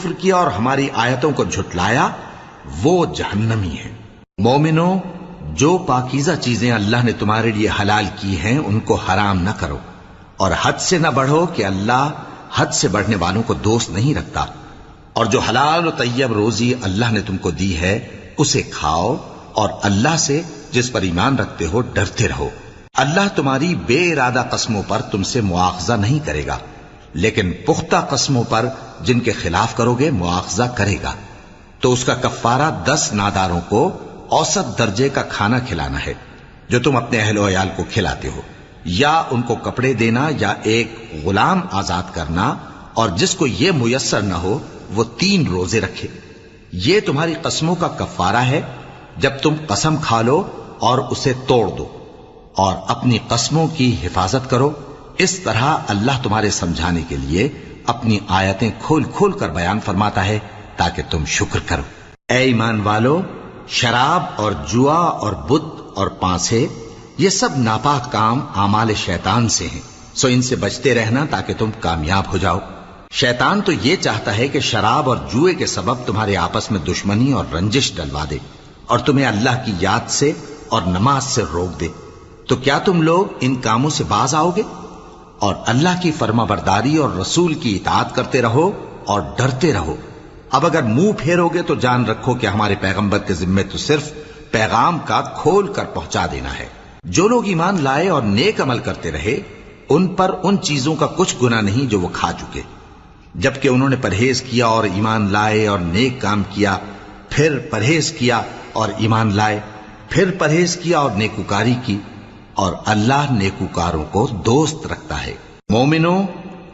کفر کیا اور ہماری آیتوں کو جھٹلایا وہ جہنمی ہے۔ مومنو، جو پاکیزہ چیزیں اللہ نے تمہارے لیے حلال کی ہیں ان کو حرام نہ کرو، اور حد سے نہ بڑھو کہ اللہ حد سے بڑھنے والوں کو دوست نہیں رکھتا، اور جو حلال و طیب روزی اللہ نے تم کو دی ہے اسے کھاؤ، اور اللہ سے جس پر ایمان رکھتے ہو ڈرتے رہو۔ اللہ تمہاری بے ارادہ قسموں پر تم سے مواخذہ نہیں کرے گا، لیکن پختہ قسموں پر جن کے خلاف کرو گے مواخذہ کرے گا۔ تو اس کا کفارہ 10 ناداروں کو اوسط درجے کا کھانا کھلانا ہے جو تم اپنے اہل و عیال کو کھلاتے ہو، یا ان کو کپڑے دینا یا ایک غلام آزاد کرنا، اور جس کو یہ میسر نہ ہو وہ 3 روزے رکھے۔ یہ تمہاری قسموں کا کفارہ ہے جب تم قسم کھا لو اور اسے توڑ دو، اور اپنی قسموں کی حفاظت کرو۔ اس طرح اللہ تمہارے سمجھانے کے لیے اپنی آیتیں کھول کھول کر بیان فرماتا ہے تاکہ تم شکر کرو۔ اے ایمان والو، شراب اور جوا اور بت اور پانسے یہ سب ناپاک کام اعمال شیطان سے ہیں، سو ان سے بچتے رہنا تاکہ تم کامیاب ہو جاؤ۔ شیطان تو یہ چاہتا ہے کہ شراب اور جوئے کے سبب تمہارے آپس میں دشمنی اور رنجش ڈلوا دے، اور تمہیں اللہ کی یاد سے اور نماز سے روک دے۔ تو کیا تم لوگ ان کاموں سے باز آؤ گے؟ اور اللہ کی فرما برداری اور رسول کی اطاعت کرتے رہو اور ڈرتے رہو۔ اب اگر منہ پھیرو گے تو جان رکھو کہ ہمارے پیغمبر کے ذمے تو صرف پیغام کا کھول کر پہنچا دینا ہے۔ جو لوگ ایمان لائے اور نیک عمل کرتے رہے ان پر ان چیزوں کا کچھ گناہ نہیں جو وہ کھا چکے، جبکہ انہوں نے پرہیز کیا اور ایمان لائے اور نیک کام کیا، پھر پرہیز کیا اور ایمان لائے، پھر پرہیز کیا اور نیکوکاری کی، اور اللہ نیکوکاروں کو دوست رکھتا ہے۔ مومنو،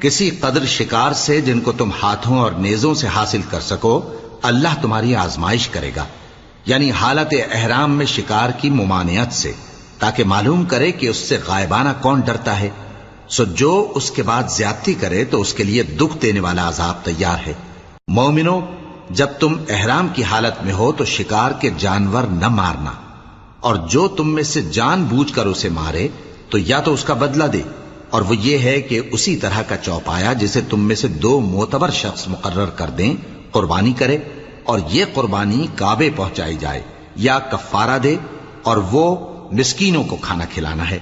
کسی قدر شکار سے جن کو تم ہاتھوں اور نیزوں سے حاصل کر سکو اللہ تمہاری آزمائش کرے گا، یعنی حالت احرام میں شکار کی ممانعت سے، تاکہ معلوم کرے کہ اس سے غائبانہ کون ڈرتا ہے۔ سو جو اس کے بعد زیادتی کرے تو اس کے لیے دکھ دینے والا عذاب تیار ہے۔ مومنو، جب تم احرام کی حالت میں ہو تو شکار کے جانور نہ مارنا، اور جو تم میں سے جان بوجھ کر اسے مارے تو یا تو اس کا بدلہ دے، اور وہ یہ ہے کہ اسی طرح کا چوپایا جسے تم میں سے 2 معتبر شخص مقرر کر دیں قربانی کرے، اور یہ قربانی کعبے پہنچائی جائے، یا کفارہ دے اور وہ مسکینوں کو کھانا کھلانا ہے،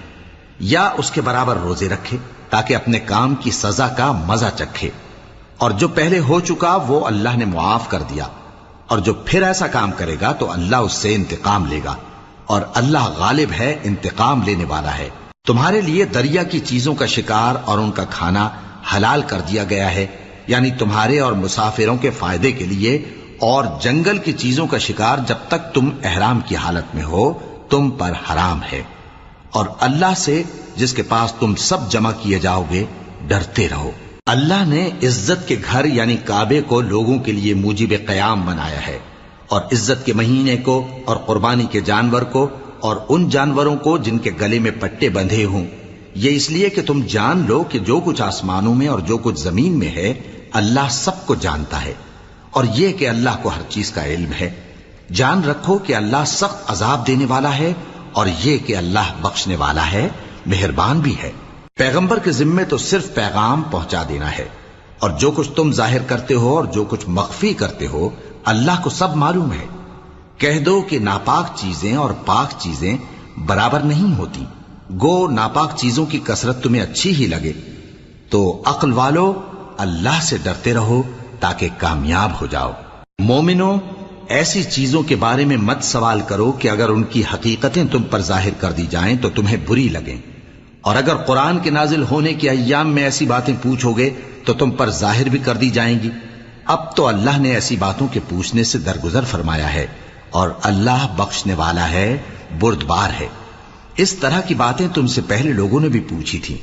یا اس کے برابر روزے رکھے تاکہ اپنے کام کی سزا کا مزہ چکھے، اور جو پہلے ہو چکا وہ اللہ نے معاف کر دیا، اور جو پھر ایسا کام کرے گا تو اللہ اس سے انتقام لے گا، اور اللہ غالب ہے، انتقام لینے والا ہے۔ تمہارے لیے دریا کی چیزوں کا شکار اور ان کا کھانا حلال کر دیا گیا ہے، یعنی تمہارے اور مسافروں کے فائدے کے لیے، اور جنگل کی چیزوں کا شکار جب تک تم احرام کی حالت میں ہو تم پر حرام ہے، اور اللہ سے جس کے پاس تم سب جمع کیے جاؤ گے ڈرتے رہو۔ اللہ نے عزت کے گھر یعنی کعبے کو لوگوں کے لیے موجب قیام بنایا ہے، اور عزت کے مہینے کو اور قربانی کے جانور کو اور ان جانوروں کو جن کے گلے میں پٹے بندھے ہوں، یہ اس لیے کہ تم جان لو کہ جو کچھ آسمانوں میں اور جو کچھ زمین میں ہے اللہ سب کو جانتا ہے، اور یہ کہ اللہ کو ہر چیز کا علم ہے۔ جان رکھو کہ اللہ سخت عذاب دینے والا ہے، اور یہ کہ اللہ بخشنے والا ہے، مہربان بھی ہے۔ پیغمبر کے ذمے تو صرف پیغام پہنچا دینا ہے، اور جو کچھ تم ظاہر کرتے ہو اور جو کچھ مخفی کرتے ہو اللہ کو سب معلوم ہے۔ کہہ دو کہ ناپاک چیزیں اور پاک چیزیں برابر نہیں ہوتی، گو ناپاک چیزوں کی کثرت تمہیں اچھی ہی لگے، تو عقل والو اللہ سے ڈرتے رہو تاکہ کامیاب ہو جاؤ۔ مومنو، ایسی چیزوں کے بارے میں مت سوال کرو کہ اگر ان کی حقیقتیں تم پر ظاہر کر دی جائیں تو تمہیں بری لگیں، اور اگر قرآن کے نازل ہونے کے ایام میں ایسی باتیں پوچھو گے تو تم پر ظاہر بھی کر دی جائیں گی۔ اب تو اللہ نے ایسی باتوں کے پوچھنے سے درگزر فرمایا ہے، اور اللہ بخشنے والا ہے، بردبار ہے۔ اس طرح کی باتیں تم سے پہلے لوگوں نے بھی پوچھی تھی،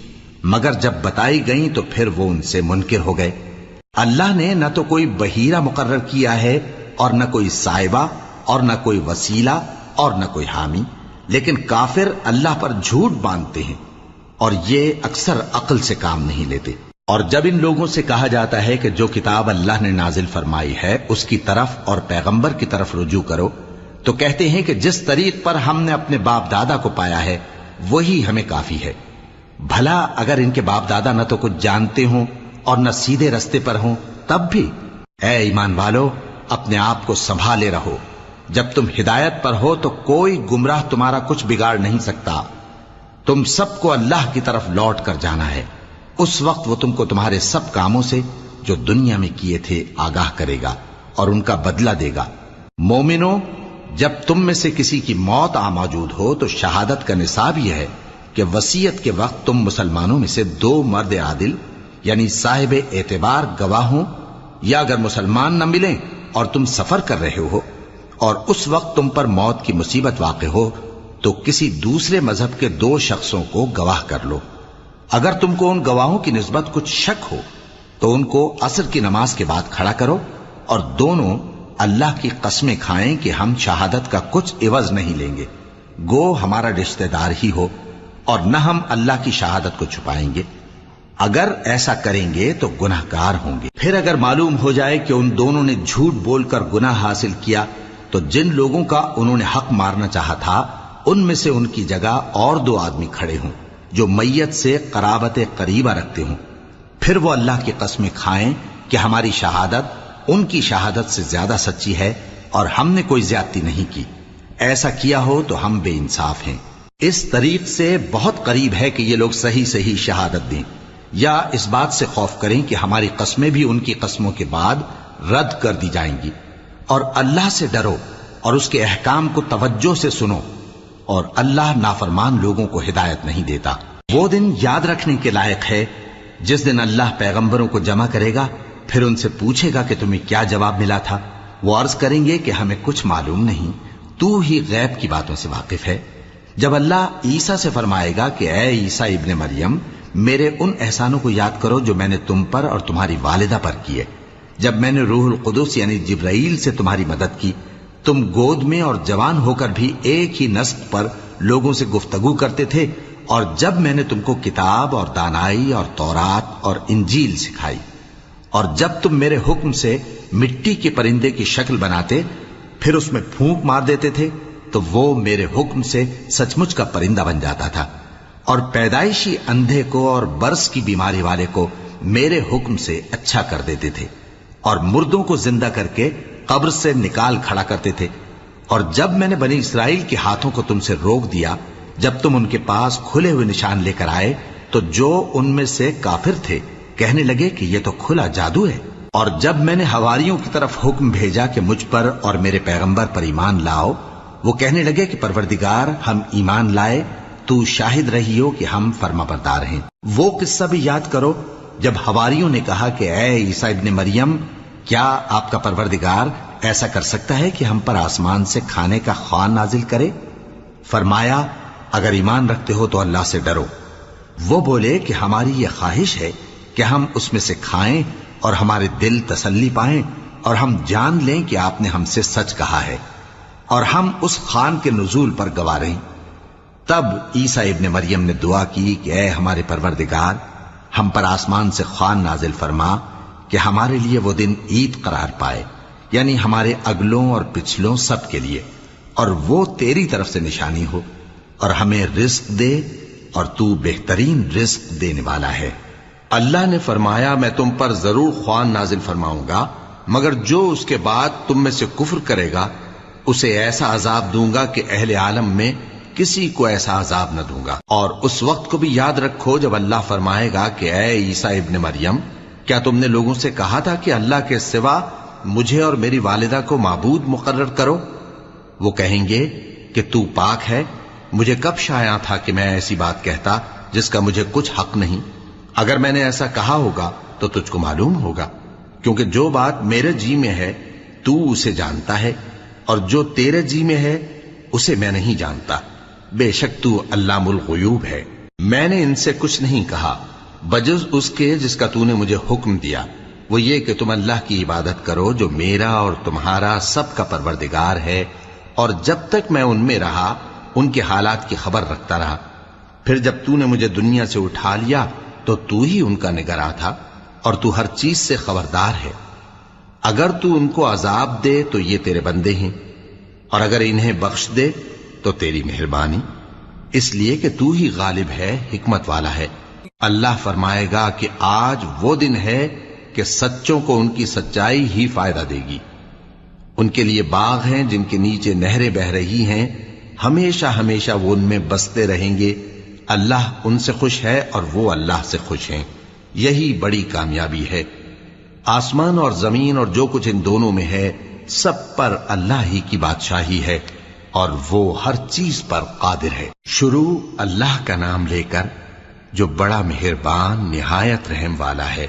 مگر جب بتائی گئیں تو پھر وہ ان سے منکر ہو گئے۔ اللہ نے نہ تو کوئی بحیرہ مقرر کیا ہے اور نہ کوئی سائبہ اور نہ کوئی وسیلہ اور نہ کوئی حامی، لیکن کافر اللہ پر جھوٹ باندھتے ہیں اور یہ اکثر عقل سے کام نہیں لیتے۔ اور جب ان لوگوں سے کہا جاتا ہے کہ جو کتاب اللہ نے نازل فرمائی ہے اس کی طرف اور پیغمبر کی طرف رجوع کرو، تو کہتے ہیں کہ جس طریق پر ہم نے اپنے باپ دادا کو پایا ہے وہی ہمیں کافی ہے۔ بھلا اگر ان کے باپ دادا نہ تو کچھ جانتے ہوں اور نہ سیدھے رستے پر ہوں تب بھی اے ایمان والو، اپنے آپ کو سنبھالے رہو، جب تم ہدایت پر ہو تو کوئی گمراہ تمہارا کچھ بگاڑ نہیں سکتا۔ تم سب کو اللہ کی طرف لوٹ کر جانا ہے، اس وقت وہ تم کو تمہارے سب کاموں سے جو دنیا میں کیے تھے آگاہ کرے گا اور ان کا بدلہ دے گا۔ مومنو، جب تم میں سے کسی کی موت آ موجود ہو تو شہادت کا نصاب یہ ہے کہ وصیت کے وقت تم مسلمانوں میں سے 2 مرد عادل یعنی صاحب اعتبار گواہ ہوں، یا اگر مسلمان نہ ملیں اور تم سفر کر رہے ہو اور اس وقت تم پر موت کی مصیبت واقع ہو تو کسی دوسرے مذہب کے 2 شخصوں کو گواہ کر لو۔ اگر تم کو ان گواہوں کی نسبت کچھ شک ہو تو ان کو عصر کی نماز کے بعد کھڑا کرو اور دونوں اللہ کی قسمیں کھائیں کہ ہم شہادت کا کچھ عوض نہیں لیں گے، گو ہمارا رشتہ دار ہی ہو، اور نہ ہم اللہ کی شہادت کو چھپائیں گے۔ اگر ایسا کریں گے تو گناہ گار ہوں گے۔ پھر اگر معلوم ہو جائے کہ ان دونوں نے جھوٹ بول کر گناہ حاصل کیا تو جن لوگوں کا انہوں نے حق مارنا چاہا تھا ان میں سے ان کی جگہ اور 2 آدمی کھڑے ہوں جو میت سے قرابت قریبہ رکھتے ہوں، پھر وہ اللہ کی قسمیں کھائیں کہ ہماری شہادت ان کی شہادت سے زیادہ سچی ہے اور ہم نے کوئی زیادتی نہیں کی۔ ایسا کیا ہو تو ہم بے انصاف ہیں۔ اس طریق سے بہت قریب ہے کہ یہ لوگ صحیح شہادت دیں، یا اس بات سے خوف کریں کہ ہماری قسمیں بھی ان کی قسموں کے بعد رد کر دی جائیں گی۔ اور اللہ سے ڈرو اور اس کے احکام کو توجہ سے سنو، اور اللہ نافرمان لوگوں کو ہدایت نہیں دیتا۔ وہ دن یاد رکھنے کے لائق ہے جس دن اللہ پیغمبروں کو جمع کرے گا، پھر ان سے پوچھے گا کہ تمہیں کیا جواب ملا تھا۔ وہ عرض کریں گے کہ ہمیں کچھ معلوم نہیں، تو ہی غیب کی باتوں سے واقف ہے۔ جب اللہ عیسیٰ سے فرمائے گا کہ اے عیسیٰ ابن مریم، میرے ان احسانوں کو یاد کرو جو میں نے تم پر اور تمہاری والدہ پر کیے، جب میں نے روح القدس یعنی جبرائیل سے تمہاری مدد کی، تم گود میں اور جوان ہو کر بھی ایک ہی نسق پر لوگوں سے گفتگو کرتے تھے، اور جب میں نے تم کو کتاب اور دانائی اور تورات اور انجیل سکھائی، اور جب تم میرے حکم سے مٹی کے پرندے کی شکل بناتے پھر اس میں پھونک مار دیتے تھے تو وہ میرے حکم سے سچ مچ کا پرندہ بن جاتا تھا، اور پیدائشی اندھے کو اور برس کی بیماری والے کو میرے حکم سے اچھا کر دیتے تھے، اور مردوں کو زندہ کر کے قبر سے نکال کھڑا کرتے تھے۔ اور جب میں نے بنی اسرائیل کے ہاتھوں کو تم سے روک دیا جب تم ان کے پاس کھلے ہوئے نشان لے کر آئے تو جو ان میں سے کافر تھے کہنے لگے کہ یہ تو کھلا جادو ہے۔ اور جب میں نے حواریوں کی طرف حکم بھیجا کہ مجھ پر اور میرے پیغمبر پر ایمان لاؤ، وہ کہنے لگے کہ پروردگار، ہم ایمان لائے، تو شاہد رہی ہو کہ ہم فرما بردار ہیں۔ وہ قصہ بھی یاد کرو جب حواریوں نے کہا کہ اے عیسیٰ ابن مریم، کیا آپ کا پروردگار ایسا کر سکتا ہے کہ ہم پر آسمان سے کھانے کا خوان نازل کرے؟ فرمایا، اگر ایمان رکھتے ہو تو اللہ سے ڈرو۔ وہ بولے کہ ہماری یہ خواہش ہے کہ ہم اس میں سے کھائیں اور ہمارے دل تسلی پائیں اور ہم جان لیں کہ آپ نے ہم سے سچ کہا ہے، اور ہم اس خوان کے نزول پر گواہ رہیں۔ تب عیسیٰ ابن مریم نے دعا کی کہ اے ہمارے پروردگار، ہم پر آسمان سے خوان نازل فرما کہ ہمارے لیے وہ دن عید قرار پائے، یعنی ہمارے اگلوں اور پچھلوں سب کے لیے، اور وہ تیری طرف سے نشانی ہو، اور ہمیں رزق دے، اور تو بہترین رزق دینے والا ہے۔ اللہ نے فرمایا، میں تم پر ضرور خوان نازل فرماؤں گا، مگر جو اس کے بعد تم میں سے کفر کرے گا اسے ایسا عذاب دوں گا کہ اہل عالم میں کسی کو ایسا عذاب نہ دوں گا۔ اور اس وقت کو بھی یاد رکھو جب اللہ فرمائے گا کہ اے عیسیٰ ابن مریم، کیا تم نے لوگوں سے کہا تھا کہ اللہ کے سوا مجھے اور میری والدہ کو معبود مقرر کرو؟ وہ کہیں گے کہ تو پاک ہے، مجھے کب شایع تھا کہ میں ایسی بات کہتا جس کا مجھے کچھ حق نہیں۔ اگر میں نے ایسا کہا ہوگا تو تجھ کو معلوم ہوگا، کیونکہ جو بات میرے جی میں ہے تو اسے جانتا ہے، اور جو تیرے جی میں ہے اسے میں نہیں جانتا۔ بے شک تو علام الغیوب ہے۔ میں نے ان سے کچھ نہیں کہا بجز اس کے جس کا تو نے مجھے حکم دیا، وہ یہ کہ تم اللہ کی عبادت کرو جو میرا اور تمہارا سب کا پروردگار ہے، اور جب تک میں ان میں رہا ان کے حالات کی خبر رکھتا رہا۔ پھر جب تو نے مجھے دنیا سے اٹھا لیا تو تو ہی ان کا نگراں تھا، اور تو ہر چیز سے خبردار ہے۔ اگر تو ان کو عذاب دے تو یہ تیرے بندے ہیں، اور اگر انہیں بخش دے تو تیری مہربانی، اس لیے کہ تو ہی غالب ہے، حکمت والا ہے۔ اللہ فرمائے گا کہ آج وہ دن ہے کہ سچوں کو ان کی سچائی ہی فائدہ دے گی۔ ان کے لیے باغ ہیں جن کے نیچے نہریں بہ رہی ہیں، ہمیشہ ہمیشہ وہ ان میں بستے رہیں گے۔ اللہ ان سے خوش ہے اور وہ اللہ سے خوش ہیں، یہی بڑی کامیابی ہے۔ آسمان اور زمین اور جو کچھ ان دونوں میں ہے، سب پر اللہ ہی کی بادشاہی ہے اور وہ ہر چیز پر قادر ہے۔ شروع اللہ کا نام لے کر جو بڑا مہربان نہایت رحم والا ہے۔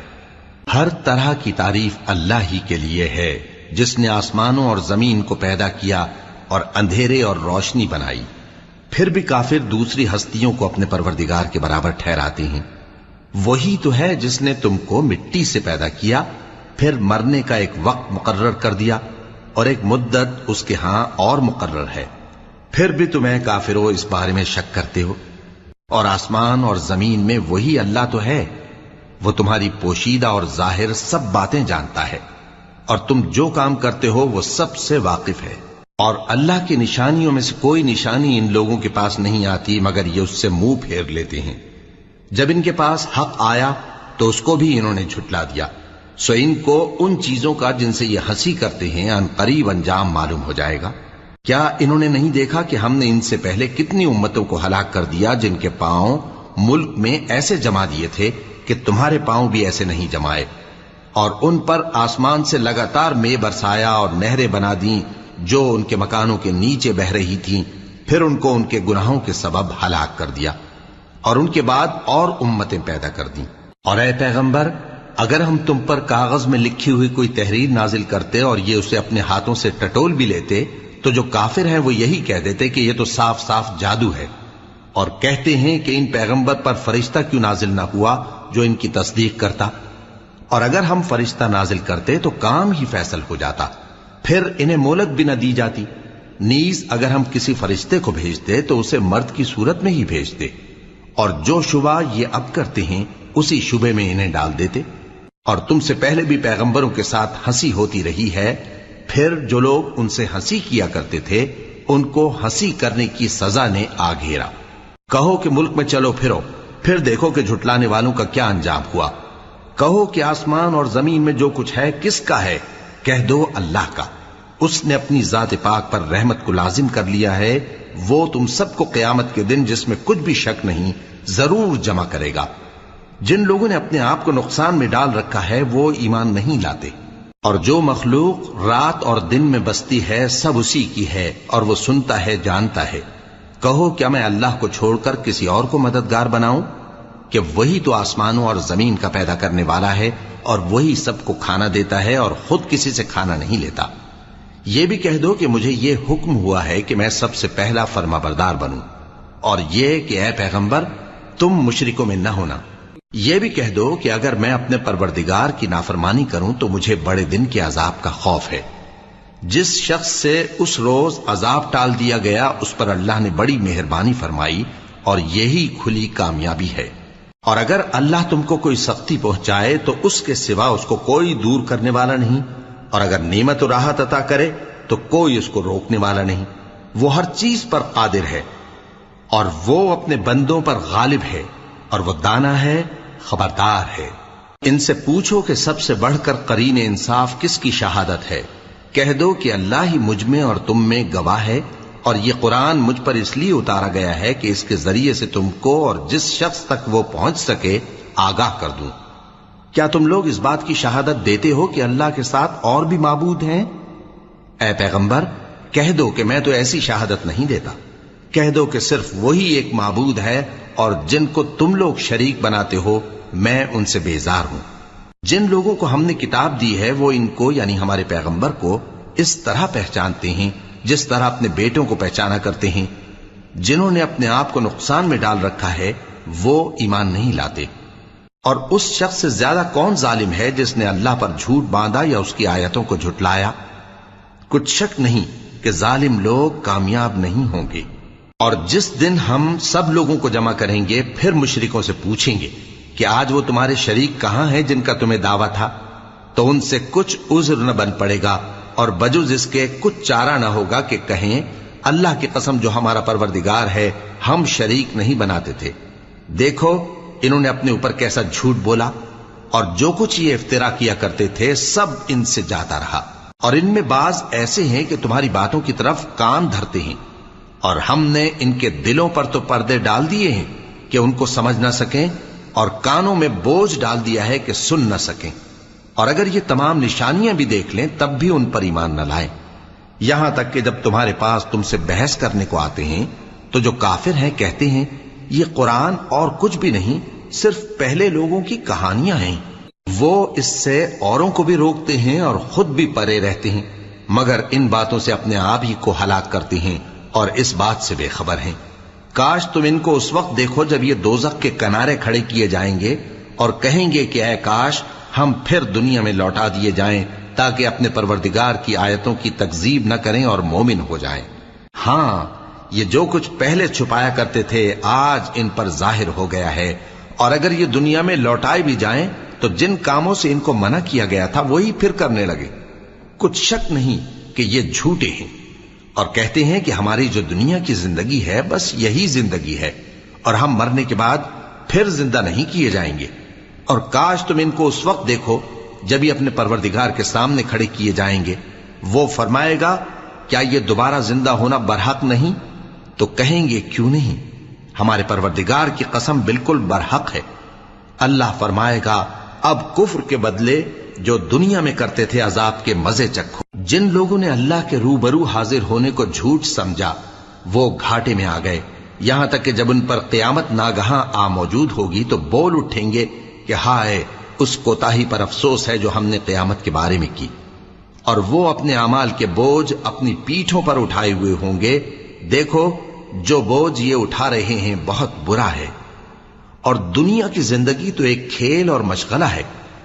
ہر طرح کی تعریف اللہ ہی کے لیے ہے، جس نے آسمانوں اور زمین کو پیدا کیا اور اندھیرے اور روشنی بنائی۔ پھر بھی کافر دوسری ہستیوں کو اپنے پروردگار کے برابر ٹھہراتے ہیں۔ وہی تو ہے جس نے تم کو مٹی سے پیدا کیا، پھر مرنے کا ایک وقت مقرر کر دیا اور ایک مدت اس کے ہاں اور مقرر ہے، پھر بھی تمہیں کافروں اس بارے میں شک کرتے ہو۔ اور آسمان اور زمین میں وہی اللہ تو ہے، وہ تمہاری پوشیدہ اور ظاہر سب باتیں جانتا ہے، اور تم جو کام کرتے ہو وہ سب سے واقف ہے۔ اور اللہ کی نشانیوں میں سے کوئی نشانی ان لوگوں کے پاس نہیں آتی مگر یہ اس سے منہ پھیر لیتے ہیں۔ جب ان کے پاس حق آیا تو اس کو بھی انہوں نے جھٹلا دیا، سو ان کو ان چیزوں کا جن سے یہ ہنسی کرتے ہیں ان قریب انجام معلوم ہو جائے گا۔ کیا انہوں نے نہیں دیکھا کہ ہم نے ان سے پہلے کتنی امتوں کو ہلاک کر دیا جن کے پاؤں ملک میں ایسے جما دیے تھے کہ تمہارے پاؤں بھی ایسے نہیں جمائے، اور ان پر آسمان سے لگاتار مے برسایا اور نہریں بنا دیں جو ان کے مکانوں کے نیچے بہ رہی تھیں، پھر ان کو ان کے گناہوں کے سبب ہلاک کر دیا، اور ان کے بعد اور امتیں پیدا کر دیں۔ اور اے پیغمبر، اگر ہم تم پر کاغذ میں لکھی ہوئی کوئی تحریر نازل کرتے اور یہ اسے اپنے ہاتھوں سے ٹٹول بھی لیتے تو جو کافر ہیں وہ یہی کہہ دیتے کہ یہ تو صاف صاف جادو ہے، اور کہتے ہیں کہ ان پیغمبر پر فرشتہ کیوں نازل نہ ہوا جو ان کی تصدیق کرتا، اور اگر ہم فرشتہ نازل کرتے تو کام ہی فیصل ہو جاتا، پھر انہیں مہلت بھی نہ دی جاتی۔ نیز اگر ہم کسی فرشتے کو بھیجتے تو اسے مرد کی صورت میں ہی بھیجتے، اور جو شبہ یہ اب کرتے ہیں اسی شبے میں انہیں ڈال دیتے۔ اور تم سے پہلے بھی پیغمبروں کے ساتھ ہنسی ہوتی رہی ہے، پھر جو لوگ ان سے ہنسی کیا کرتے تھے ان کو ہنسی کرنے کی سزا نے آ گھیرا۔ کہو کہ ملک میں چلو پھرو، پھر دیکھو کہ جھٹلانے والوں کا کیا انجام ہوا۔ کہو کہ آسمان اور زمین میں جو کچھ ہے کس کا ہے؟ کہہ دو اللہ کا، اس نے اپنی ذات پاک پر رحمت کو لازم کر لیا ہے، وہ تم سب کو قیامت کے دن جس میں کچھ بھی شک نہیں ضرور جمع کرے گا۔ جن لوگوں نے اپنے آپ کو نقصان میں ڈال رکھا ہے وہ ایمان نہیں لاتے، اور جو مخلوق رات اور دن میں بستی ہے سب اسی کی ہے، اور وہ سنتا ہے جانتا ہے۔ کہو کیا میں اللہ کو چھوڑ کر کسی اور کو مددگار بناؤں؟ کہ وہی تو آسمانوں اور زمین کا پیدا کرنے والا ہے، اور وہی سب کو کھانا دیتا ہے اور خود کسی سے کھانا نہیں لیتا۔ یہ بھی کہہ دو کہ مجھے یہ حکم ہوا ہے کہ میں سب سے پہلا فرما بردار بنوں، اور یہ کہ اے پیغمبر تم مشرکوں میں نہ ہونا۔ یہ بھی کہہ دو کہ اگر میں اپنے پروردگار کی نافرمانی کروں تو مجھے بڑے دن کے عذاب کا خوف ہے۔ جس شخص سے اس روز عذاب ٹال دیا گیا اس پر اللہ نے بڑی مہربانی فرمائی، اور یہی کھلی کامیابی ہے۔ اور اگر اللہ تم کو کوئی سختی پہنچائے تو اس کے سوا اس کو کوئی دور کرنے والا نہیں، اور اگر نعمت و راحت عطا کرے تو کوئی اس کو روکنے والا نہیں۔ وہ ہر چیز پر قادر ہے، اور وہ اپنے بندوں پر غالب ہے، اور وہ دانا ہے، خبردار ہے۔ ان سے پوچھو کہ سب سے بڑھ کر قرین انصاف کس کی شہادت ہے؟ کہہ دو کہ اللہ ہی مجھ میں اور تم میں گواہ ہے، اور یہ قرآن مجھ پر اس لیے اتارا گیا ہے کہ اس کے ذریعے سے تم کو اور جس شخص تک وہ پہنچ سکے آگاہ کر دوں۔ کیا تم لوگ اس بات کی شہادت دیتے ہو کہ اللہ کے ساتھ اور بھی معبود ہیں؟ اے پیغمبر کہہ دو کہ میں تو ایسی شہادت نہیں دیتا۔ کہہ دو کہ صرف وہی ایک معبود ہے، اور جن کو تم لوگ شریک بناتے ہو میں ان سے بیزار ہوں۔ جن لوگوں کو ہم نے کتاب دی ہے وہ ان کو یعنی ہمارے پیغمبر کو اس طرح پہچانتے ہیں جس طرح اپنے بیٹوں کو پہچانا کرتے ہیں۔ جنہوں نے اپنے آپ کو نقصان میں ڈال رکھا ہے وہ ایمان نہیں لاتے۔ اور اس شخص سے زیادہ کون ظالم ہے جس نے اللہ پر جھوٹ باندھا یا اس کی آیتوں کو جھٹلایا؟ کچھ شک نہیں کہ ظالم لوگ کامیاب نہیں ہوں گے۔ اور جس دن ہم سب لوگوں کو جمع کریں گے پھر مشرکوں سے پوچھیں گے کہ آج وہ تمہارے شریک کہاں ہیں جن کا تمہیں دعویٰ تھا، تو ان سے کچھ عذر نہ بن پڑے گا، اور بجز اس کے کچھ چارہ نہ ہوگا کہ کہیں اللہ کی قسم جو ہمارا پروردگار ہے ہم شریک نہیں بناتے تھے۔ دیکھو انہوں نے اپنے اوپر کیسا جھوٹ بولا، اور جو کچھ یہ افترا کیا کرتے تھے سب ان سے جاتا رہا، اور ان میں بعض ایسے ہیں کہ تمہاری باتوں کی طرف کان دھرتے ہیں، اور ہم نے ان کے دلوں پر تو پردے ڈال دیے ہیں کہ ان کو سمجھ نہ سکیں، اور کانوں میں بوجھ ڈال دیا ہے کہ سن نہ سکیں، اور اگر یہ تمام نشانیاں بھی دیکھ لیں تب بھی ان پر ایمان نہ لائیں، یہاں تک کہ جب تمہارے پاس تم سے بحث کرنے کو آتے ہیں تو جو کافر ہیں کہتے ہیں یہ قرآن اور کچھ بھی نہیں، صرف پہلے لوگوں کی کہانیاں ہیں۔ وہ اس سے اوروں کو بھی روکتے ہیں اور خود بھی پرے رہتے ہیں، مگر ان باتوں سے اپنے آپ ہی کو ہلاک کرتے ہیں اور اس بات سے بے خبر ہیں۔ کاش تم ان کو اس وقت دیکھو جب یہ دوزخ کے کنارے کھڑے کیے جائیں گے اور کہیں گے کہ اے کاش ہم پھر دنیا میں لوٹا دیے جائیں تاکہ اپنے پروردگار کی آیتوں کی تکذیب نہ کریں اور مومن ہو جائیں۔ ہاں، یہ جو کچھ پہلے چھپایا کرتے تھے آج ان پر ظاہر ہو گیا ہے، اور اگر یہ دنیا میں لوٹائے بھی جائیں تو جن کاموں سے ان کو منع کیا گیا تھا وہی پھر کرنے لگے۔ کچھ شک نہیں کہ یہ جھوٹے ہیں، اور کہتے ہیں کہ ہماری جو دنیا کی زندگی ہے بس یہی زندگی ہے، اور ہم مرنے کے بعد پھر زندہ نہیں کیے جائیں گے۔ اور کاش تم ان کو اس وقت دیکھو جب یہ اپنے پروردگار کے سامنے کھڑے کیے جائیں گے، وہ فرمائے گا کیا یہ دوبارہ زندہ ہونا برحق نہیں؟ تو کہیں گے کیوں نہیں، ہمارے پروردگار کی قسم بالکل برحق ہے۔ اللہ فرمائے گا اب کفر کے بدلے جو دنیا میں کرتے تھے عذاب کے مزے چکھو۔ جن لوگوں نے اللہ کے روبرو حاضر ہونے کو جھوٹ سمجھا وہ گھاٹے میں آ گئے، یہاں تک کہ جب ان پر قیامت ناگہاں آ موجود ہوگی تو بول اٹھیں گے کہ ہائے اس کوتاہی پر افسوس ہے جو ہم نے قیامت کے بارے میں کی، اور وہ اپنے اعمال کے بوجھ اپنی پیٹھوں پر اٹھائے ہوئے ہوں گے۔ دیکھو جو بوجھ یہ اٹھا رہے ہیں بہت برا ہے، اور دنیا کی زندگی تو ایک کھیل اور مشغلہ ہے،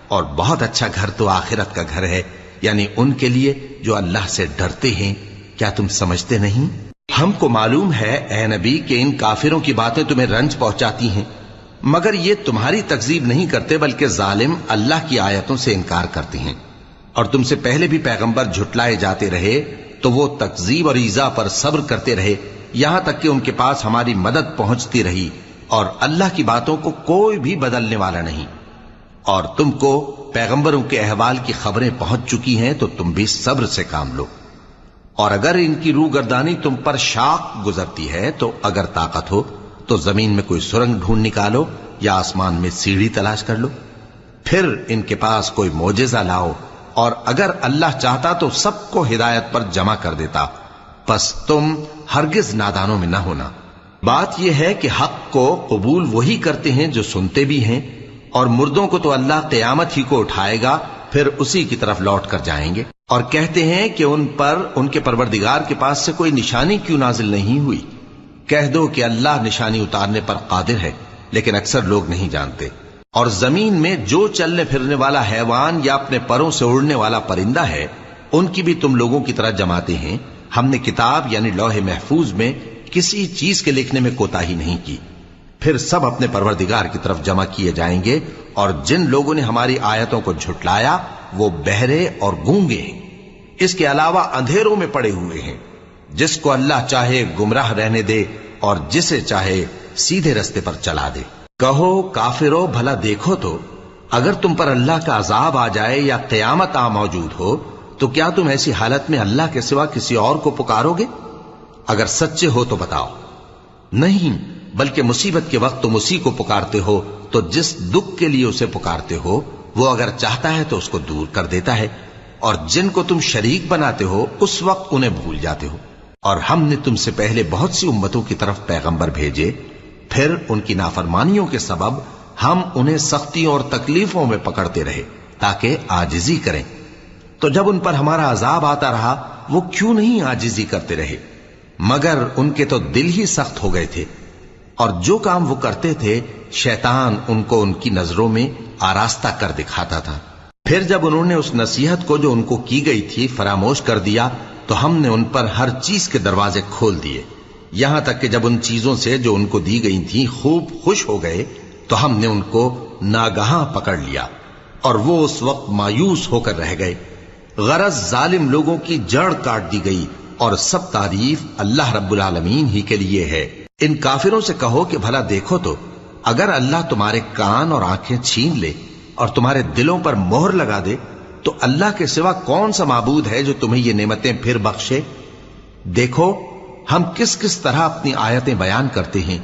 اور بہت اچھا گھر تو آخرت کا گھر ہے، یعنی ان کے لیے جو اللہ سے ڈرتے ہیں۔ کیا تم سمجھتے نہیں؟ ہم کو معلوم ہے اے نبی کہ ان کافروں کی باتیں تمہیں رنج پہنچاتی ہیں، مگر یہ تمہاری تکذیب نہیں کرتے بلکہ ظالم اللہ کی آیتوں سے انکار کرتے ہیں، اور تم سے پہلے بھی پیغمبر جھٹلائے جاتے رہے تو وہ تکذیب اور ایذا پر صبر کرتے رہے، یہاں تک کہ ان کے پاس ہماری مدد پہنچتی رہی، اور اللہ کی باتوں کو کوئی بھی بدلنے والا نہیں، اور تم کو پیغمبروں کے احوال کی خبریں پہنچ چکی ہیں تو تم بھی صبر سے کام لو۔ اور اگر ان کی روگردانی تم پر شاق گزرتی ہے تو اگر طاقت ہو تو زمین میں کوئی سرنگ ڈھونڈ نکالو یا آسمان میں سیڑھی تلاش کر لو، پھر ان کے پاس کوئی معجزہ لاؤ، اور اگر اللہ چاہتا تو سب کو ہدایت پر جمع کر دیتا، پس تم ہرگز نادانوں میں نہ ہونا۔ بات یہ ہے کہ حق کو قبول وہی کرتے ہیں جو سنتے بھی ہیں، اور مردوں کو تو اللہ قیامت ہی کو اٹھائے گا، پھر اسی کی طرف لوٹ کر جائیں گے، اور کہتے ہیں کہ ان پر ان کے پروردگار کے پاس سے کوئی نشانی کیوں نازل نہیں ہوئی؟ کہہ دو کہ اللہ نشانی اتارنے پر قادر ہے، لیکن اکثر لوگ نہیں جانتے۔ اور زمین میں جو چلنے پھرنے والا حیوان یا اپنے پروں سے اڑنے والا پرندہ ہے ان کی بھی تم لوگوں کی طرح جماتے ہیں۔ ہم نے کتاب یعنی لوح محفوظ میں کسی چیز کے لکھنے میں کوتاہی نہیں کی، پھر سب اپنے پروردگار کی طرف جمع کیے جائیں گے، اور جن لوگوں نے ہماری آیتوں کو جھٹلایا وہ بہرے اور گونگے ہیں، اس کے علاوہ اندھیروں میں پڑے ہوئے ہیں۔ جس کو اللہ چاہے گمراہ رہنے دے اور جسے چاہے سیدھے رستے پر چلا دے۔ کہو کافرو بھلا دیکھو تو اگر تم پر اللہ کا عذاب آ جائے یا قیامت آ موجود ہو تو کیا تم ایسی حالت میں اللہ کے سوا کسی اور کو پکارو گے؟ اگر سچے ہو تو بتاؤ۔ نہیں، بلکہ مصیبت کے وقت تم اسی کو پکارتے ہو، تو جس دکھ کے لیے اسے پکارتے ہو وہ اگر چاہتا ہے تو اس کو دور کر دیتا ہے، اور جن کو تم شریک بناتے ہو اس وقت انہیں بھول جاتے ہو۔ اور ہم نے تم سے پہلے بہت سی امتوں کی طرف پیغمبر بھیجے، پھر ان کی نافرمانیوں کے سبب ہم انہیں سختیوں اور تکلیفوں میں پکڑتے رہے تاکہ عاجزی کریں، تو جب ان پر ہمارا عذاب آتا رہا وہ کیوں نہیں عاجزی کرتے رہے، مگر ان کے تو دل ہی سخت ہو گئے تھے، اور جو کام وہ کرتے تھے شیطان ان کو ان کی نظروں میں آراستہ کر دکھاتا تھا۔ پھر جب انہوں نے اس نصیحت کو جو ان کو کی گئی تھی فراموش کر دیا تو ہم نے ان پر ہر چیز کے دروازے کھول دیے، یہاں تک کہ جب ان چیزوں سے جو ان کو دی گئی تھیں خوب خوش ہو گئے تو ہم نے ان کو ناگہاں پکڑ لیا، اور وہ اس وقت مایوس ہو کر رہ گئے۔ غرض ظالم لوگوں کی جڑ کاٹ دی گئی، اور سب تعریف اللہ رب العالمین ہی کے لیے ہے۔ ان کافروں سے کہو کہ بھلا دیکھو تو اگر اللہ تمہارے کان اور آنکھیں چھین لے اور تمہارے دلوں پر مہر لگا دے تو اللہ کے سوا کون سا معبود ہے جو تمہیں یہ نعمتیں پھر بخشے؟ دیکھو ہم کس کس طرح اپنی آیتیں بیان کرتے ہیں،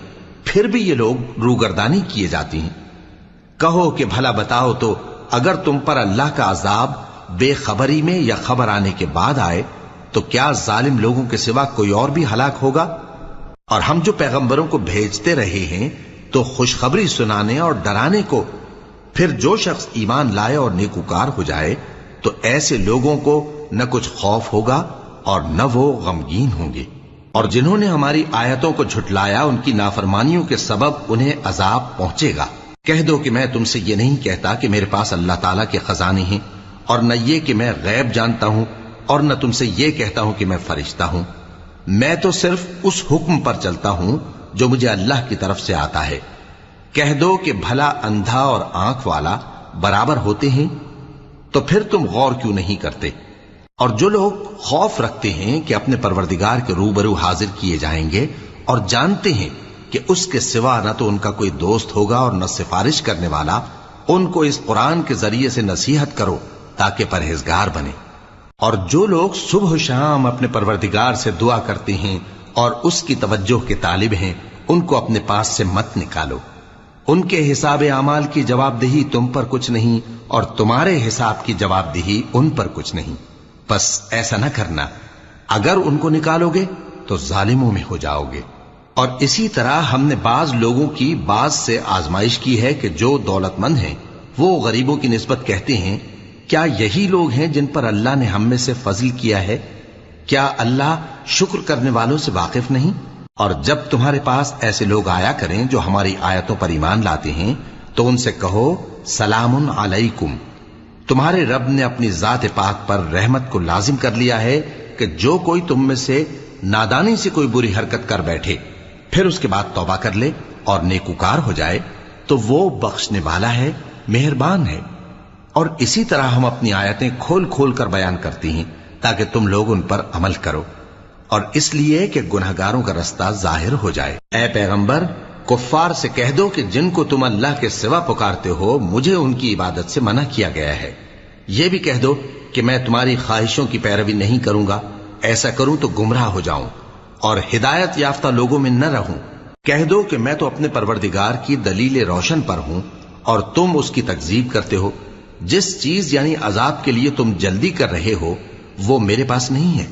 پھر بھی یہ لوگ روگردانی کیے جاتی ہیں۔ کہو کہ بھلا بتاؤ تو اگر تم پر اللہ کا عذاب بے خبری میں یا خبر آنے کے بعد آئے تو کیا ظالم لوگوں کے سوا کوئی اور بھی ہلاک ہوگا؟ اور ہم جو پیغمبروں کو بھیجتے رہے ہیں تو خوشخبری سنانے اور ڈرانے کو، پھر جو شخص ایمان لائے اور نیکوکار ہو جائے تو ایسے لوگوں کو نہ کچھ خوف ہوگا اور نہ وہ غمگین ہوں گے۔ اور جنہوں نے ہماری آیتوں کو جھٹلایا ان کی نافرمانیوں کے سبب انہیں عذاب پہنچے گا۔ کہہ دو کہ میں تم سے یہ نہیں کہتا کہ میرے پاس اللہ تعالیٰ کے خزانے ہیں، اور نہ یہ کہ میں غیب جانتا ہوں، اور نہ تم سے یہ کہتا ہوں کہ میں فرشتہ ہوں۔ میں تو صرف اس حکم پر چلتا ہوں جو مجھے اللہ کی طرف سے آتا ہے۔ کہہ دو کہ بھلا اندھا اور آنکھ والا برابر ہوتے ہیں؟ تو پھر تم غور کیوں نہیں کرتے؟ اور جو لوگ خوف رکھتے ہیں کہ اپنے پروردگار کے روبرو حاضر کیے جائیں گے اور جانتے ہیں کہ اس کے سوا نہ تو ان کا کوئی دوست ہوگا اور نہ سفارش کرنے والا، ان کو اس قرآن کے ذریعے سے نصیحت کرو تاکہ پرہیزگار بنے۔ اور جو لوگ صبح و شام اپنے پروردگار سے دعا کرتے ہیں اور اس کی توجہ کے طالب ہیں، ان کو اپنے پاس سے مت نکالو۔ ان کے حساب اعمال کی جواب دہی تم پر کچھ نہیں، اور تمہارے حساب کی جواب دہی ان پر کچھ نہیں۔ بس ایسا نہ کرنا، اگر ان کو نکالو گے تو ظالموں میں ہو جاؤ گے۔ اور اسی طرح ہم نے بعض لوگوں کی بعض سے آزمائش کی ہے کہ جو دولت مند ہیں وہ غریبوں کی نسبت کہتے ہیں کیا یہی لوگ ہیں جن پر اللہ نے ہم میں سے فضل کیا ہے؟ کیا اللہ شکر کرنے والوں سے واقف نہیں؟ اور جب تمہارے پاس ایسے لوگ آیا کریں جو ہماری آیتوں پر ایمان لاتے ہیں تو ان سے کہو سلام علیکم، تمہارے رب نے اپنی ذات پاک پر رحمت کو لازم کر لیا ہے کہ جو کوئی تم میں سے نادانی سے کوئی بری حرکت کر بیٹھے پھر اس کے بعد توبہ کر لے اور نیکوکار ہو جائے تو وہ بخشنے والا ہے، مہربان ہے۔ اور اسی طرح ہم اپنی آیتیں کھول کھول کر بیان کرتی ہیں تاکہ تم لوگ ان پر عمل کرو، اور اس لیے کہ گناہگاروں کا رستہ ظاہر ہو جائے۔ اے پیغمبر، کفار سے کہہ دو کہ جن کو تم اللہ کے سوا پکارتے ہو مجھے ان کی عبادت سے منع کیا گیا ہے۔ یہ بھی کہہ دو کہ میں تمہاری خواہشوں کی پیروی نہیں کروں گا، ایسا کروں تو گمراہ ہو جاؤں اور ہدایت یافتہ لوگوں میں نہ رہوں۔ کہہ دو کہ میں تو اپنے پروردگار کی دلیل روشن پر ہوں اور تم اس کی تکذیب کرتے ہو۔ جس چیز یعنی عذاب کے لیے تم جلدی کر رہے ہو وہ میرے پاس نہیں ہے،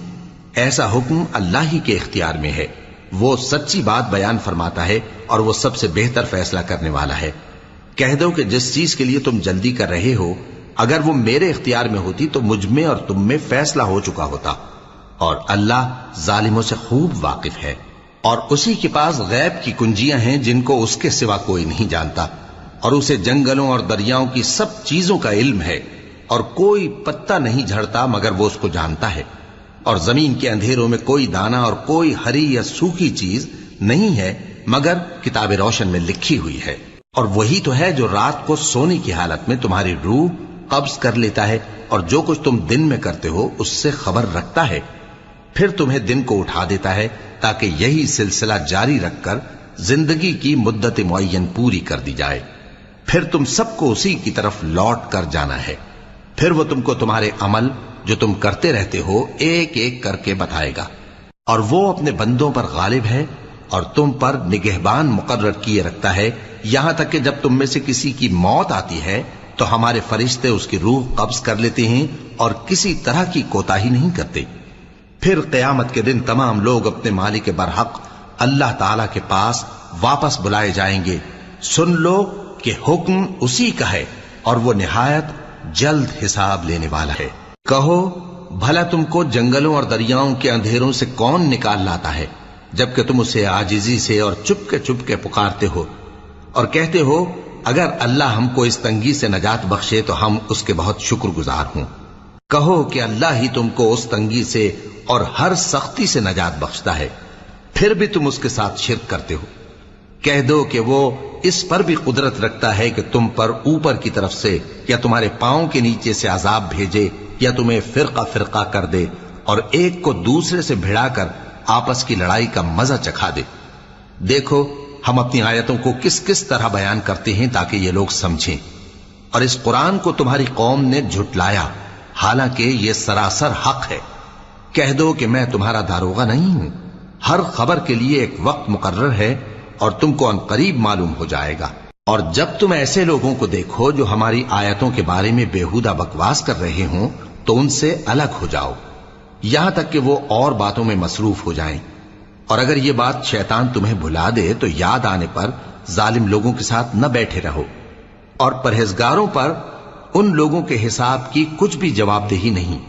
ایسا حکم اللہ ہی کے اختیار میں ہے۔ وہ سچی بات بیان فرماتا ہے اور وہ سب سے بہتر فیصلہ کرنے والا ہے۔ کہہ دو کہ جس چیز کے لیے تم جلدی کر رہے ہو اگر وہ میرے اختیار میں ہوتی تو مجھ میں اور تم میں فیصلہ ہو چکا ہوتا، اور اللہ ظالموں سے خوب واقف ہے۔ اور اسی کے پاس غیب کی کنجیاں ہیں جن کو اس کے سوا کوئی نہیں جانتا، اور اسے جنگلوں اور دریاؤں کی سب چیزوں کا علم ہے، اور کوئی پتا نہیں جھڑتا مگر وہ اس کو جانتا ہے، اور زمین کے اندھیروں میں کوئی دانہ اور کوئی ہری یا سوکھی چیز نہیں ہے مگر کتاب روشن میں لکھی ہوئی ہے۔ اور وہی تو ہے جو رات کو سونے کی حالت میں تمہاری روح قبض کر لیتا ہے اور جو کچھ تم دن میں کرتے ہو اس سے خبر رکھتا ہے، پھر تمہیں دن کو اٹھا دیتا ہے تاکہ یہی سلسلہ جاری رکھ کر زندگی کی مدت معین پوری کر دی جائے۔ پھر تم سب کو اسی کی طرف لوٹ کر جانا ہے، پھر وہ تم کو تمہارے عمل جو تم کرتے رہتے ہو ایک ایک کر کے بتائے گا۔ اور وہ اپنے بندوں پر غالب ہے اور تم پر نگہبان مقرر کیے رکھتا ہے، یہاں تک کہ جب تم میں سے کسی کی موت آتی ہے تو ہمارے فرشتے اس کی روح قبض کر لیتے ہیں اور کسی طرح کی کوتاہی نہیں کرتے۔ پھر قیامت کے دن تمام لوگ اپنے مالک برحق اللہ تعالی کے پاس واپس بلائے جائیں گے۔ سن لو کہ حکم اسی کا ہے اور وہ نہایت جلد حساب لینے والا ہے۔ کہو بھلا تم کو جنگلوں اور دریاؤں کے اندھیروں سے کون نکال لاتا ہے جبکہ تم اسے عاجزی سے اور چپ کے پکارتے ہو اور کہتے ہو اگر اللہ ہم کو اس تنگی سے نجات بخشے تو ہم اس کے بہت شکر گزار ہوں۔ کہو کہ اللہ ہی تم کو اس تنگی سے اور ہر سختی سے نجات بخشتا ہے، پھر بھی تم اس کے ساتھ شرک کرتے ہو۔ کہہ دو کہ وہ اس پر بھی قدرت رکھتا ہے کہ تم پر اوپر کی طرف سے یا تمہارے پاؤں کے نیچے سے عذاب بھیجے یا تمہیں فرقہ فرقہ کر دے اور ایک کو دوسرے سے بھڑا کر آپس کی لڑائی کا مزہ چکھا دے۔ دیکھو ہم اپنی آیتوں کو کس کس طرح بیان کرتے ہیں تاکہ یہ لوگ سمجھیں۔ اور اس قرآن کو تمہاری قوم نے جھٹلایا، حالانکہ یہ سراسر حق ہے۔ کہہ دو کہ میں تمہارا داروغہ نہیں ہوں، ہر خبر کے لیے ایک وقت مقرر ہے اور تم کو عنقریب معلوم ہو جائے گا۔ اور جب تم ایسے لوگوں کو دیکھو جو ہماری آیتوں کے بارے میں بےہودہ بکواس کر رہے ہوں تو ان سے الگ ہو جاؤ، یہاں تک کہ وہ اور باتوں میں مصروف ہو جائیں۔ اور اگر یہ بات شیطان تمہیں بھلا دے تو یاد آنے پر ظالم لوگوں کے ساتھ نہ بیٹھے رہو، اور پرہیزگاروں پر ان لوگوں کے حساب کی کچھ بھی جواب دہی نہیں،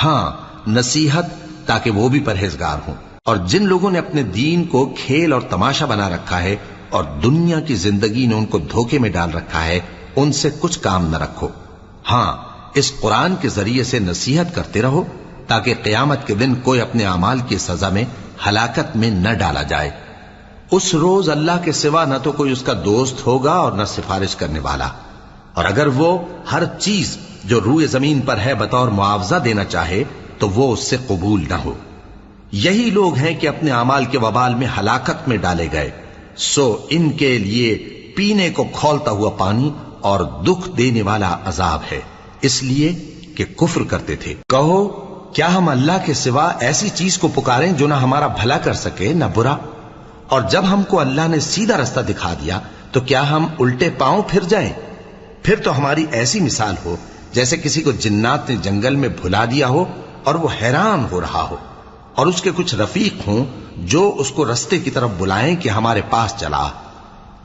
ہاں نصیحت تاکہ وہ بھی پرہیزگار ہوں۔ اور جن لوگوں نے اپنے دین کو کھیل اور تماشا بنا رکھا ہے اور دنیا کی زندگی نے ان کو دھوکے میں ڈال رکھا ہے، ان سے کچھ کام نہ رکھو، ہاں اس قرآن کے ذریعے سے نصیحت کرتے رہو تاکہ قیامت کے دن کوئی اپنے اعمال کی سزا میں ہلاکت میں نہ ڈالا جائے۔ اس روز اللہ کے سوا نہ تو کوئی اس کا دوست ہوگا اور نہ سفارش کرنے والا، اور اگر وہ ہر چیز جو روئے زمین پر ہے بطور معاوضہ دینا چاہے تو وہ اس سے قبول نہ ہو۔ یہی لوگ ہیں کہ اپنے اعمال کے وبال میں ہلاکت میں ڈالے گئے، سو ان کے لیے پینے کو کھولتا ہوا پانی اور دکھ دینے والا عذاب ہے، اس لیے کہ کفر کرتے تھے۔ کہو کیا ہم اللہ کے سوا ایسی چیز کو پکاریں جو نہ ہمارا بھلا کر سکے نہ برا؟ اور جب ہم کو اللہ نے سیدھا رستہ دکھا دیا تو کیا ہم الٹے پاؤں پھر جائیں؟ پھر تو ہماری ایسی مثال ہو جیسے کسی کو جنات نے جنگل میں بھلا دیا ہو اور وہ حیران ہو رہا ہو، اور اس کے کچھ رفیق ہوں جو اس کو رستے کی طرف بلائیں کہ ہمارے پاس چلا۔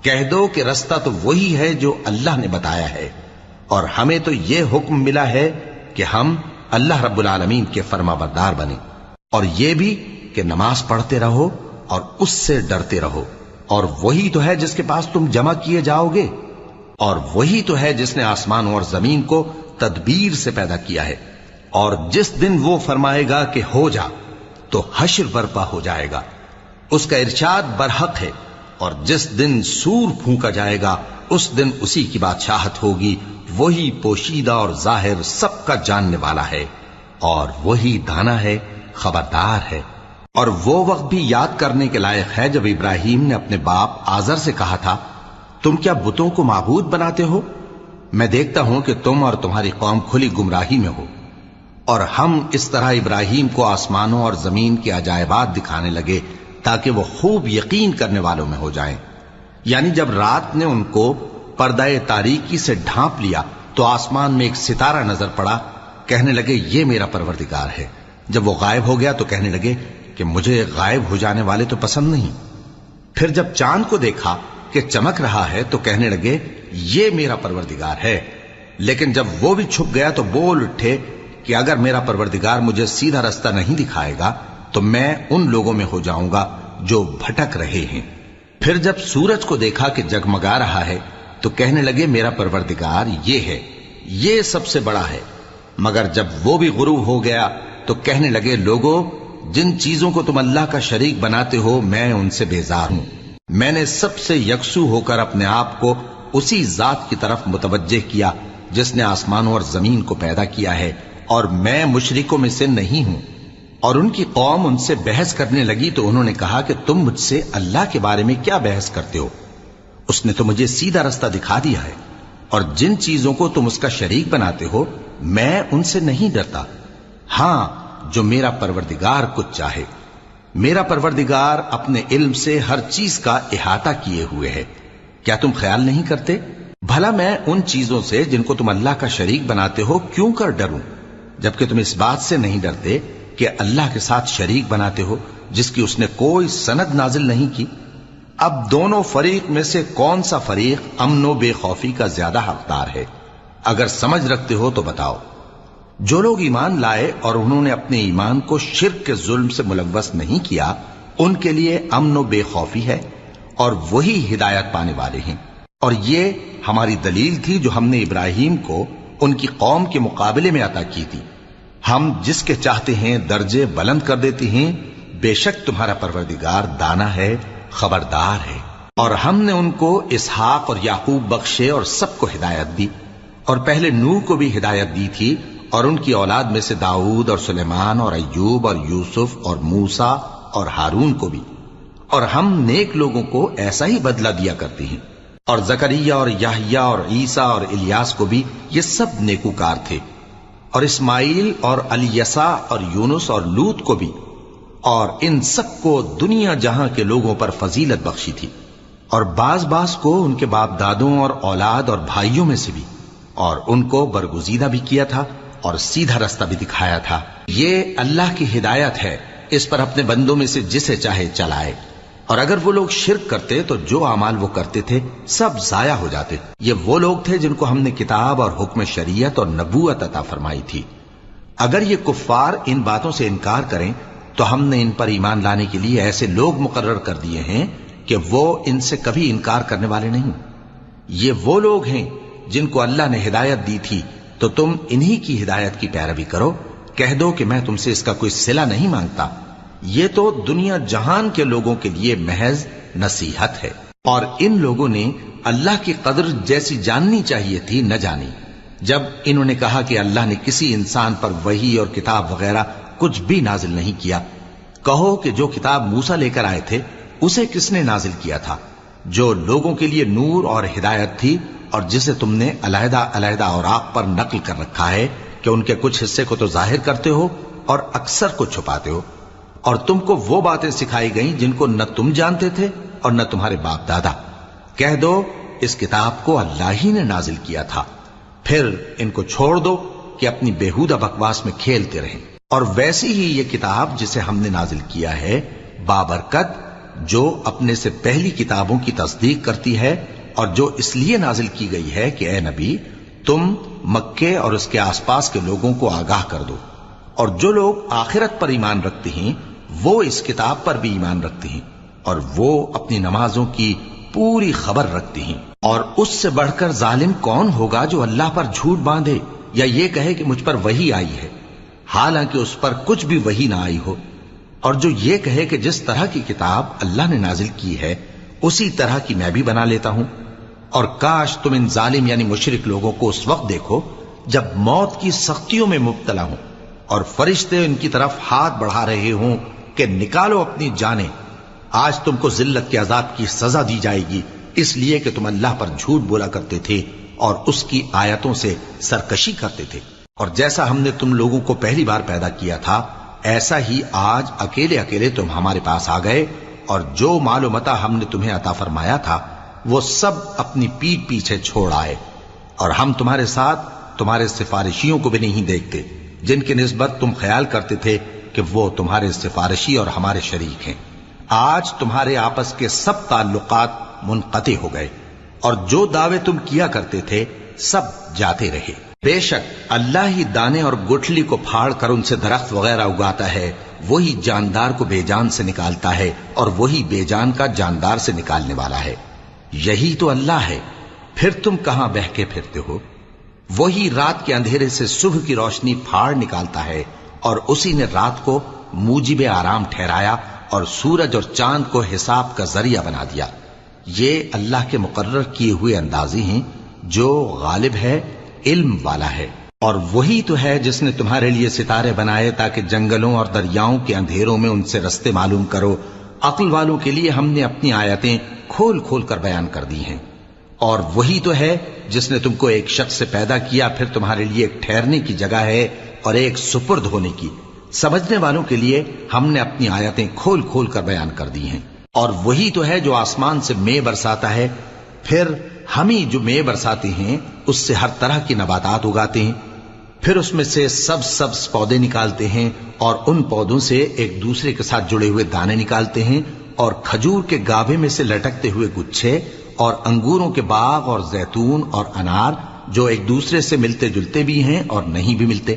کہہ دو کہ رستہ تو وہی ہے جو اللہ نے بتایا ہے، اور ہمیں تو یہ حکم ملا ہے کہ ہم اللہ رب العالمین کے فرما بردار بنیں، اور یہ بھی کہ نماز پڑھتے رہو اور اس سے ڈرتے رہو، اور وہی تو ہے جس کے پاس تم جمع کیے جاؤ گے، اور وہی تو ہے جس نے آسمان اور زمین کو تدبیر سے پیدا کیا ہے، اور جس دن وہ فرمائے گا کہ ہو جا تو حشر برپا ہو جائے گا، اس کا ارشاد برحق ہے، اور جس دن سور پھونکا جائے گا اس دن اسی کی بادشاہت ہوگی، وہی پوشیدہ اور ظاہر سب کا جاننے والا ہے، اور وہی دانا ہے، خبردار ہے۔ اور وہ وقت بھی یاد کرنے کے لائق ہے جب ابراہیم نے اپنے باپ آزر سے کہا تھا، تم کیا بتوں کو معبود بناتے ہو؟ میں دیکھتا ہوں کہ تم اور تمہاری قوم کھلی گمراہی میں ہو۔ اور ہم اس طرح ابراہیم کو آسمانوں اور زمین کے عجائبات دکھانے لگے تاکہ وہ خوب یقین کرنے والوں میں ہو جائیں۔ یعنی جب رات نے ان کو پردہ تاریکی سے ڈھانپ لیا تو آسمان میں ایک ستارہ نظر پڑا، کہنے لگے یہ میرا پروردگار ہے۔ جب وہ غائب ہو گیا تو کہنے لگے کہ مجھے غائب ہو جانے والے تو پسند نہیں۔ پھر جب چاند کو دیکھا کہ چمک رہا ہے تو کہنے لگے یہ میرا پروردگار ہے۔ لیکن جب وہ بھی چھپ گیا تو بول اٹھے کہ اگر میرا پروردگار مجھے سیدھا رستہ نہیں دکھائے گا تو میں ان لوگوں میں ہو جاؤں گا جو بھٹک رہے ہیں۔ پھر جب سورج کو دیکھا کہ جگمگا رہا ہے تو کہنے لگے میرا پروردگار یہ ہے، یہ سب سے بڑا ہے۔ مگر جب وہ بھی غروب ہو گیا تو کہنے لگے لوگو، جن چیزوں کو تم اللہ کا شریک بناتے ہو میں ان سے بیزار ہوں۔ میں نے سب سے یکسو ہو کر اپنے آپ کو اسی ذات کی طرف متوجہ کیا جس نے آسمانوں اور زمین کو پیدا کیا ہے، اور میں مشرکوں میں سے نہیں ہوں۔ اور ان کی قوم ان سے بحث کرنے لگی تو انہوں نے کہا کہ تم مجھ سے اللہ کے بارے میں کیا بحث کرتے ہو؟ اس نے تو مجھے سیدھا رستہ دکھا دیا ہے، اور جن چیزوں کو تم اس کا شریک بناتے ہو میں ان سے نہیں ڈرتا، ہاں جو میرا پروردگار کچھ چاہے۔ میرا پروردگار اپنے علم سے ہر چیز کا احاطہ کیے ہوئے ہے۔ کیا تم خیال نہیں کرتے؟ بھلا میں ان چیزوں سے جن کو تم اللہ کا شریک بناتے ہو کیوں کر ڈروں، جبکہ تم اس بات سے نہیں ڈرتے کہ اللہ کے ساتھ شریک بناتے ہو جس کی اس نے کوئی سند نازل نہیں کی۔ اب دونوں فریق میں سے کون سا فریق امن و بے خوفی کا زیادہ حقدار ہے؟ اگر سمجھ رکھتے ہو تو بتاؤ۔ جو لوگ ایمان لائے اور انہوں نے اپنے ایمان کو شرک کے ظلم سے ملوث نہیں کیا ان کے لیے امن و بے خوفی ہے، اور وہی ہدایت پانے والے ہیں۔ اور یہ ہماری دلیل تھی جو ہم نے ابراہیم کو ان کی قوم کے مقابلے میں عطا کی تھی۔ ہم جس کے چاہتے ہیں درجے بلند کر دیتے ہیں، بے شک تمہارا پروردگار دانا ہے، خبردار ہے۔ اور ہم نے ان کو اسحاق اور یعقوب بخشے اور سب کو ہدایت دی، اور پہلے نوح کو بھی ہدایت دی تھی، اور ان کی اولاد میں سے داؤد اور سلیمان اور ایوب اور یوسف اور موسیٰ اور ہارون کو بھی۔ اور ہم نیک لوگوں کو ایسا ہی بدلہ دیا کرتے ہیں۔ اور زکریا اور یحییٰ اور عیسیٰ اور الیاس کو بھی یہ سب نیکوکار تھے، اور اسماعیل اور الیسع اور یونس اور لوط کو بھی، اور ان سب کو دنیا جہاں کے لوگوں پر فضیلت بخشی تھی، اور بعض کو ان کے باپ دادوں اور اولاد اور بھائیوں میں سے بھی، اور ان کو برگزیدہ بھی کیا تھا اور سیدھا رستہ بھی دکھایا تھا۔ یہ اللہ کی ہدایت ہے، اس پر اپنے بندوں میں سے جسے چاہے چلائے، اور اگر وہ لوگ شرک کرتے تو جو اعمال وہ کرتے تھے سب ضائع ہو جاتے۔ یہ وہ لوگ تھے جن کو ہم نے کتاب اور حکم شریعت اور نبوت عطا فرمائی تھی۔ اگر یہ کفار ان باتوں سے انکار کریں تو ہم نے ان پر ایمان لانے کے لیے ایسے لوگ مقرر کر دیے ہیں کہ وہ ان سے کبھی انکار کرنے والے نہیں۔ یہ وہ لوگ ہیں جن کو اللہ نے ہدایت دی تھی، تو تم انہی کی ہدایت کی پیروی کرو۔ کہہ دو کہ میں تم سے اس کا کوئی صلہ نہیں مانگتا، یہ تو دنیا جہان کے لوگوں کے لیے محض نصیحت ہے۔ اور ان لوگوں نے اللہ کی قدر جیسی جاننی چاہیے تھی نہ جانی، جب انہوں نے کہا کہ اللہ نے کسی انسان پر وحی اور کتاب وغیرہ کچھ بھی نازل نہیں کیا۔ کہو کہ جو کتاب موسیٰ لے کر آئے تھے اسے کس نے نازل کیا تھا، جو لوگوں کے لیے نور اور ہدایت تھی، اور جسے تم نے علیحدہ علیحدہ اوراق پر نقل کر رکھا ہے کہ ان کے کچھ حصے کو تو ظاہر کرتے ہو اور اکثر کو چھپاتے ہو۔ اور تم کو وہ باتیں سکھائی گئیں جن کو نہ تم جانتے تھے اور نہ تمہارے باپ دادا۔ کہہ دو اس کتاب کو اللہ ہی نے نازل کیا تھا، پھر ان کو چھوڑ دو کہ اپنی بیہودہ بکواس میں کھیلتے رہیں۔ اور ویسی ہی یہ کتاب جسے ہم نے نازل کیا ہے بابرکت، جو اپنے سے پہلی کتابوں کی تصدیق کرتی ہے، اور جو اس لیے نازل کی گئی ہے کہ اے نبی تم مکے اور اس کے آس پاس کے لوگوں کو آگاہ کر دو، اور جو لوگ آخرت پر ایمان رکھتے ہیں وہ اس کتاب پر بھی ایمان رکھتے ہیں، اور وہ اپنی نمازوں کی پوری خبر رکھتے ہیں۔ اور اس سے بڑھ کر ظالم کون ہوگا جو اللہ پر جھوٹ باندھے یا یہ کہے کہ مجھ پر وحی آئی ہے، حالانکہ اس پر کچھ بھی وحی نہ آئی ہو، اور جو یہ کہے کہ جس طرح کی کتاب اللہ نے نازل کی ہے اسی طرح کی میں بھی بنا لیتا ہوں۔ اور کاش تم ان ظالم یعنی مشرک لوگوں کو اس وقت دیکھو جب موت کی سختیوں میں مبتلا ہوں اور فرشتے ان کی طرف ہاتھ بڑھا رہے ہوں کہ نکالو اپنی جانیں، آج تم کو ذلت کے عذاب کی سزا دی جائے گی، اس لیے کہ تم اللہ پر جھوٹ بولا کرتے تھے اور اس کی آیتوں سے سرکشی کرتے تھے۔ اور جیسا ہم نے تم لوگوں کو پہلی بار پیدا کیا تھا ایسا ہی آج اکیلے اکیلے تم ہمارے پاس آ گئے، اور جو مال و متاع ہم نے تمہیں عطا فرمایا تھا وہ سب اپنی پیٹھ پیچھے چھوڑ آئے، اور ہم تمہارے ساتھ تمہارے سفارشیوں کو بھی نہیں دیکھتے جن کی نسبت تم خیال کرتے تھے کہ وہ تمہارے سفارشی اور ہمارے شریک ہیں۔ آج تمہارے آپس کے سب تعلقات منقطع ہو گئے، اور جو دعوے تم کیا کرتے تھے سب جاتے رہے۔ بے شک اللہ ہی دانے اور گٹھلی کو پھاڑ کر ان سے درخت وغیرہ اگاتا ہے، وہی جاندار کو بے جان سے نکالتا ہے اور وہی بے جان کا جاندار سے نکالنے والا ہے۔ یہی تو اللہ ہے، پھر تم کہاں بہکے پھرتے ہو؟ وہی رات کے اندھیرے سے صبح کی روشنی پھاڑ نکالتا ہے، اور اسی نے رات کو موجب آرام ٹھہرایا اور سورج اور چاند کو حساب کا ذریعہ بنا دیا۔ یہ اللہ کے مقرر کیے ہوئے اندازے ہیں، جو غالب ہے، علم والا ہے۔ اور وہی تو ہے جس نے تمہارے لیے ستارے بنائے تاکہ جنگلوں اور دریاؤں کے اندھیروں میں ان سے رستے معلوم کرو۔ عقل والوں کے لیے ہم نے اپنی آیتیں کھول کھول کر بیان کر دی ہیں۔ اور وہی تو ہے جس نے تم کو ایک شخص سے پیدا کیا، پھر تمہارے لیے ایک ٹھہرنے کی جگہ ہے اور ایک سپرد ہونے کی۔ سمجھنے والوں کے لیے ہم نے اپنی آیتیں کھول کھول کر بیان کر دی ہیں۔ اور وہی تو ہے جو آسمان سے مے برساتا ہے، پھر ہم ہی جو مے برساتے ہیں اس سے ہر طرح کی نباتات اگاتے ہیں، پھر اس میں سے سبز پودے نکالتے ہیں، اور ان پودوں سے ایک دوسرے کے ساتھ جڑے ہوئے دانے نکالتے ہیں، اور کھجور کے گابھے میں سے لٹکتے ہوئے گچھے، اور انگوروں کے باغ اور زیتون اور انار جو ایک دوسرے سے ملتے جلتے بھی ہیں اور نہیں بھی ملتے۔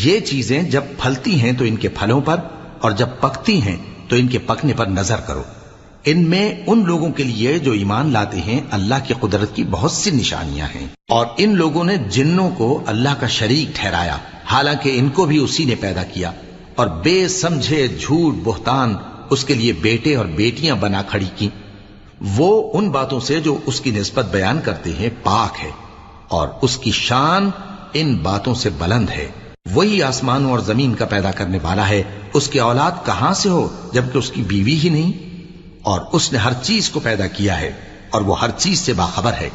یہ چیزیں جب پھلتی ہیں تو ان کے پھلوں پر، اور جب پکتی ہیں تو ان کے پکنے پر نظر کرو۔ ان میں ان لوگوں کے لیے جو ایمان لاتے ہیں اللہ کی قدرت کی بہت سی نشانیاں ہیں۔ اور ان لوگوں نے جنوں کو اللہ کا شریک ٹھہرایا، حالانکہ ان کو بھی اسی نے پیدا کیا، اور بے سمجھے جھوٹ بہتان اس کے لیے بیٹے اور بیٹیاں بنا کھڑی کی۔ وہ ان باتوں سے جو اس کی نسبت بیان کرتے ہیں پاک ہے، اور اس کی شان ان باتوں سے بلند ہے۔ وہی آسمانوں اور زمین کا پیدا کرنے والا ہے، اس کی اولاد کہاں سے ہو جبکہ اس کی بیوی ہی نہیں؟ اور اس نے ہر چیز کو پیدا کیا ہے، اور وہ ہر چیز سے باخبر ہے.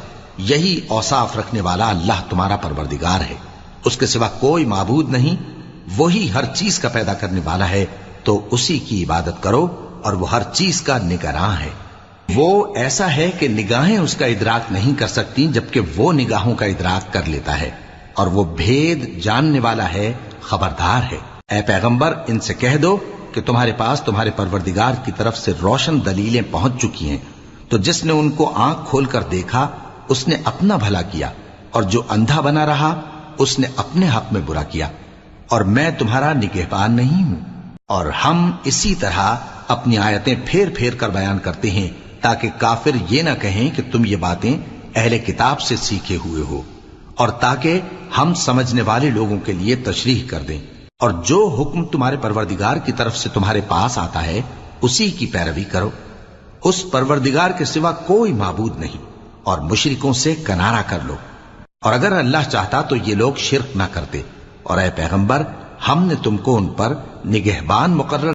یہی اوصاف رکھنے والا اللہ تمہارا پروردگار ہے، اس کے سوا کوئی معبود نہیں. وہی ہر چیز کا پیدا کرنے والا ہے، تو اسی کی عبادت کرو، اور وہ ہر چیز کا نگراں ہے. وہ ایسا ہے کہ نگاہیں اس کا ادراک نہیں کر سکتی، جبکہ وہ نگاہوں کا ادراک کر لیتا ہے، اور وہ بھید جاننے والا ہے، خبردار ہے. اے پیغمبر، ان سے کہہ دو کہ تمہارے پاس تمہارے پروردگار کی طرف سے روشن دلیلیں پہنچ چکی ہیں، تو جس نے ان کو آنکھ کھول کر دیکھا اس نے اپنا بھلا کیا، اور جو اندھا بنا رہا اس نے اپنے حق میں برا کیا، اور میں تمہارا نگہبان نہیں ہوں. اور ہم اسی طرح اپنی آیتیں پھیر پھیر کر بیان کرتے ہیں تاکہ کافر یہ نہ کہیں کہ تم یہ باتیں اہل کتاب سے سیکھے ہوئے ہو، اور تاکہ ہم سمجھنے والے لوگوں کے لیے تشریح کر دیں. اور جو حکم تمہارے پروردگار کی طرف سے تمہارے پاس آتا ہے اسی کی پیروی کرو. اس پروردگار کے سوا کوئی معبود نہیں، اور مشرکوں سے کنارہ کر لو. اور اگر اللہ چاہتا تو یہ لوگ شرک نہ کرتے. اور اے پیغمبر، ہم نے تم کو ان پر نگہبان مقرر